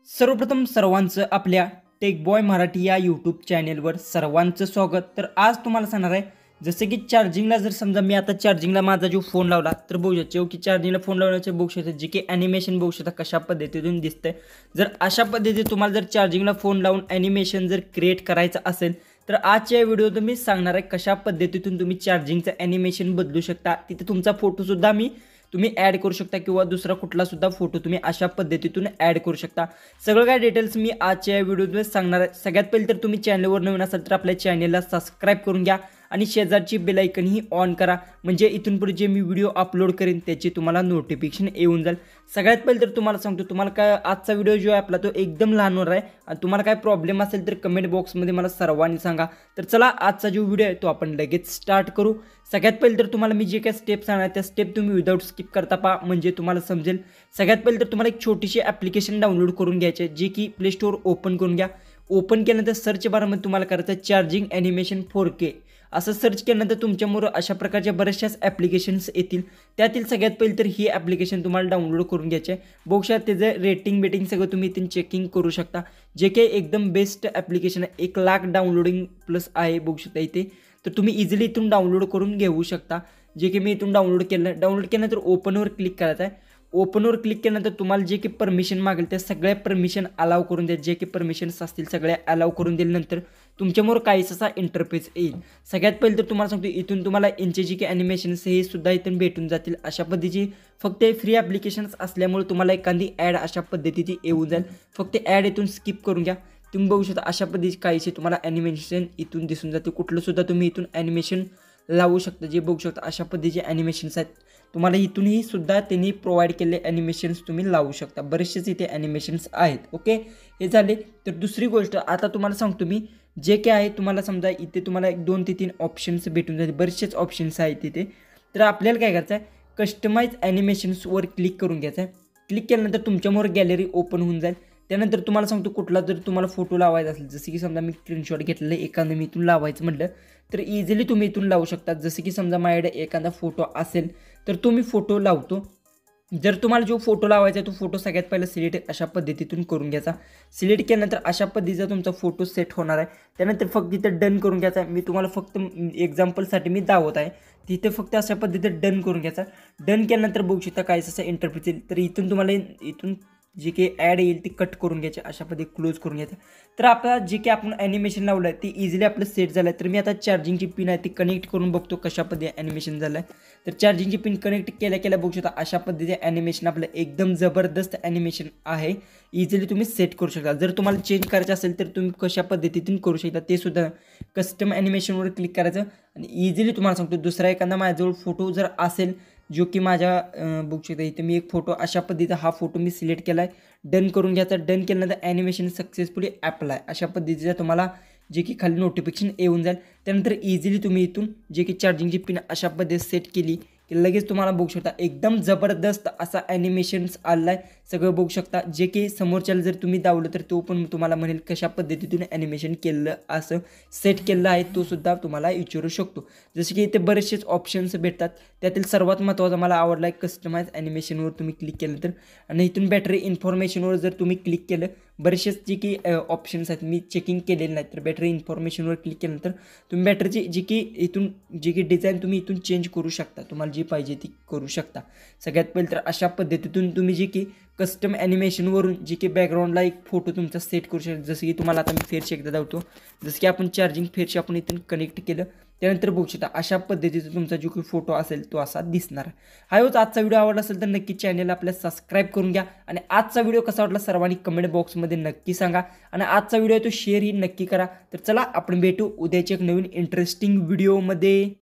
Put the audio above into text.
सर्वप्रथम सर्वांचं आपल्या टेक बॉय मराठी या यूट्यूब चॅनेलवर सर्वांचं स्वागत। तर आज तुम्हाला सांगणार आहे जसे की चार्जिंगला जर समजा मी आता चार्जिंगला माझा जो फोन लावला तर बघू शकतो की चार्जिंगला फोन लावण्याचे बघू शकता जे की ॲनिमेशन बघू शकता कशा पद्धतीतून दिसतंय। जर अशा पद्धतीने तुम्हाला जर चार्जिंगला फोन लावून ॲनिमेशन जर क्रिएट करायचं असेल तर आजच्या व्हिडिओत मी सांगणार आहे कशा पद्धतीतून तुम्ही चार्जिंगचं ॲनिमेशन बदलू शकता। तिथे तुमचा फोटोसुद्धा तुम्ही ॲड करू शकता किंवा दुसरा कुठला सुद्धा फोटो तुम्ही अशा पद्धतीतून ॲड करू शकता। सगळं काय डिटेल्स मी आजच्या व्हिडिओमध्ये सांगणार आहे। सगळ्यात पहिले तर तुम्ही चॅनलवर नवीन असाल तर आपल्या चॅनलला सबस्क्राईब करून घ्या आणि शेजारची बेल आयकन ही ऑन करा, म्हणजे इथून पुढे जे मी व्हिडिओ अपलोड करेन त्याची तुम्हाला नोटिफिकेशन येऊन जाईल। सगळ्यात पहिले तर तुम्हाला सांगतो तुम्हाला काय आजचा व्हिडिओ जो आहे आपला तो एकदम लहान होणार आहे आणि तुम्हाला काय प्रॉब्लेम असेल तर कमेंट बॉक्समध्ये मला सर्वांनी सांगा। तर चला आजचा जो व्हिडिओ आहे तो आपण लगेच स्टार्ट करू। सगळ्यात पहिले तर तुम्हाला मी जे काही स्टेप सांगणार त्या स्टेप तुम्ही विदाऊट स्किप करता पहा, म्हणजे तुम्हाला समजेल। सगळ्यात पहिले तर तुम्हाला एक छोटीशी ॲप्लिकेशन डाउनलोड करून घ्यायची आहे जे की प्ले स्टोअर ओपन करून घ्या। ओपन केल्यानंतर सर्च बारमध्ये तुम्हाला करायचं चार्जिंग ॲनिमेशन 4K असं सर्च केल्यानंतर तुमच्यासमोर अशा प्रकारच्या बऱ्याचशाच ॲप्लिकेशन्स येतील। त्यातील सगळ्यात पहिले तर ही ॲप्लिकेशन तुम्हाला डाउनलोड करून घ्यायची आहे। बघू शकता त्याचं रेटिंग सगळं तुम्ही इथून चेकिंग करू शकता, जे काही एकदम बेस्ट ॲप्लिकेशन आहे। 1 लाख डाउनलोडिंग प्लस आहे बघू शकता इथे। तर तुम्ही इझिली इथून डाउनलोड करून घेऊ शकता, जे की मी इथून डाउनलोड केल्यानंतर ओपनवर क्लिक करायचं आहे। ओपनवर क्लिक केल्यानंतर तुम्हाला जे की परमिशन मागेल त्या सगळ्या परमिशन अलाव करून द्या, जे की परमिशन्स असतील सगळ्या अलाव करून दिल्यानंतर तुमच्यासमोर काहीच असा इंटरफेस येईल। सगळ्यात पहिले तर तुम्हाला सांगतो इथून तुम्हाला यांचे जे की ॲनिमेशन्स हे सुद्धा इथून भेटून जातील अशा पद्धतीची। फक्त फ्री ॲप्लिकेशन्स असल्यामुळे तुम्हाला एखादी ॲड अशा पद्धतीची येऊन जाईल, फक्त ॲड इथून स्किप करून घ्या। तुम्ही बघू शकता अशा पद्धतीचे काहीसे तुम्हाला ॲनिमेशन इथून दिसून जाते। कुठलं सुद्धा तुम्ही इथून ॲनिमेशन लावू शकता, जे बघू शकता अशा पद्धतीचे ॲनिमेशन्स आहेत। तुम्हाला इथूनही सुद्धा त्यांनी प्रोव्हाइड केले ॲनिमेशन्स तुम्ही लावू शकता, बरेचसेच इथे ॲनिमेशन्स आहेत। ओके, हे झाले। तर दुसरी गोष्ट आता तुम्हाला सांगतो मी जे काय आहे, तुम्हाला समजा इथे तुम्हाला 2 ते 3 ऑप्शन्स भेटून जातील, बरेचसेच ऑप्शन्स आहेत तिथे। तर आपल्याला काय करायचं आहे, कस्टमाइज ॲनिमेशन्सवर क्लिक करून घ्यायचं आहे। क्लिक केल्यानंतर तुमच्यासमोर गॅलरी ओपन होऊन जाईल। त्यानंतर तुम्हाला सांगतो कुठला जर तुम्हाला फोटो लावायचा असेल, जसे की समजा मी स्क्रीनशॉट घेतलेलं एखादं मी इथून लावायचं म्हटलं तर इझिली तुम्ही इथून लावू शकता। जसे की समजा माझ्याकडे एखादा फोटो असेल तर तुम्ही फोटो लावतो। जर तुम्हाला जो फोटो लावायचा आहे तो फोटो सगळ्यात पहिला सिलेक्ट अशा पद्धतीतून करून घ्यायचा। सिलेक्ट केल्यानंतर अशा पद्धतीचा तुमचा फोटो सेट होणार आहे। त्यानंतर फक्त इथं डन करून घ्यायचा आहे। मी तुम्हाला फक्त एक्झाम्पलसाठी मी दाखवत आहे, तिथे फक्त अशा पद्धतीने डन करून घ्यायचा। डन केल्यानंतर बघू शकता काय असं इंटरफेस येईल। तर इथून तुम्हाला इथून जी काही ॲड येईल ती कट करून घ्यायची, अशा पद्धती क्लोज करून घ्यायचं। तर आपला जे काही आपण ॲनिमेशन लावलं आहे ती इझिली आपलं सेट झालं आहे। तर मी आता चार्जिंगची पिन आहे ती कनेक्ट करून बघतो कशा पद्धतीने ॲनिमेशन झालं आहे। तर चार्जिंगची पिन कनेक्ट केल्या बघू शकता अशा पद्धतीने ॲनिमेशन आपलं एकदम जबरदस्त ॲनिमेशन आहे, इझिली तुम्ही सेट करू शकता। जर तुम्हाला चेंज करायचं असेल तर तुम्ही कशा पद्धतीतून करू शकता ते सुद्धा। कस्टम ॲनिमेशनवर क्लिक करायचं आणि इझिली तुम्हाला सांगतो दुसरा एखादा माझ्याजवळ फोटो जर असेल जो की माझ्या बघू शकता इथे मी एक फोटो अशा पद्धतीचा हा फोटो मी सिलेक्ट केला आहे। डन करून घ्यायचा। डन केल्यानंतर ॲनिमेशन सक्सेसफुली अप्लाय अशा पद्धतीचा तुम्हाला जे की खाली नोटिफिकेशन येऊन जाईल। त्यानंतर इझिली तुम्ही इथून जे की चार्जिंगची पिन अशा पद्धतीने सेट केली की लगेच तुम्हाला बघू शकता एकदम जबरदस्त असा ॲनिमेशन्स आला आहे। सगळं बघू शकता जे की समोरच्याला जर तुम्ही दावलं तर तो पण तुम्हाला म्हणेल कशा पद्धतीतून ॲनिमेशन केलं असं सेट केलं आहे, तो सुद्धा तुम्हाला विचारू शकतो। जसे की इथे बरेचसेच ऑप्शन्स भेटतात, त्यातील सर्वात महत्त्वाचा मला आवडला आहे कस्टमाइज ॲनिमेशनवर तुम्ही क्लिक केलं तर। आणि इथून बॅटरी इन्फॉर्मेशनवर जर तुम्ही क्लिक केलं, बरेचसेच जे की ऑप्शन्स आहेत मी चेकिंग केलेले नाहीत, तर बॅटरी इन्फॉर्मेशनवर क्लिक केल्यानंतर तुम्ही बॅटरीची जी की इथून जी की डिझाईन तुम्ही इथून चेंज करू शकता, तुम्हाला जी पाहिजे ती करू शकता। सगळ्यात पहिले तर अशा पद्धतीतून तुम्ही जी की कस्टम ॲनिमेशनवरून जी की बॅकग्राऊंडला एक फोटो तुमचा सेट करू शकता। जसं की तुम्हाला आता मी फेरशी एकदा दाखवतो, जसं की आपण चार्जिंग फेरशी आपण इथून कनेक्ट केलं त्यानंतर बघू शकता अशा पद्धतीचा तुमचा जो काही फोटो असेल तो असा दिसणार आहे। हा होता आजचा व्हिडिओ। आवडला असेल तर नक्की चॅनल आपल्या सबस्क्राईब करून घ्या आणि आजचा व्हिडिओ कसा वाटला सर्वांनी कमेंट बॉक्समध्ये नक्की सांगा आणि आजचा व्हिडिओ तो शेअरही नक्की करा। तर चला आपण भेटू उद्याच्या एक नवीन इंटरेस्टिंग व्हिडिओमध्ये।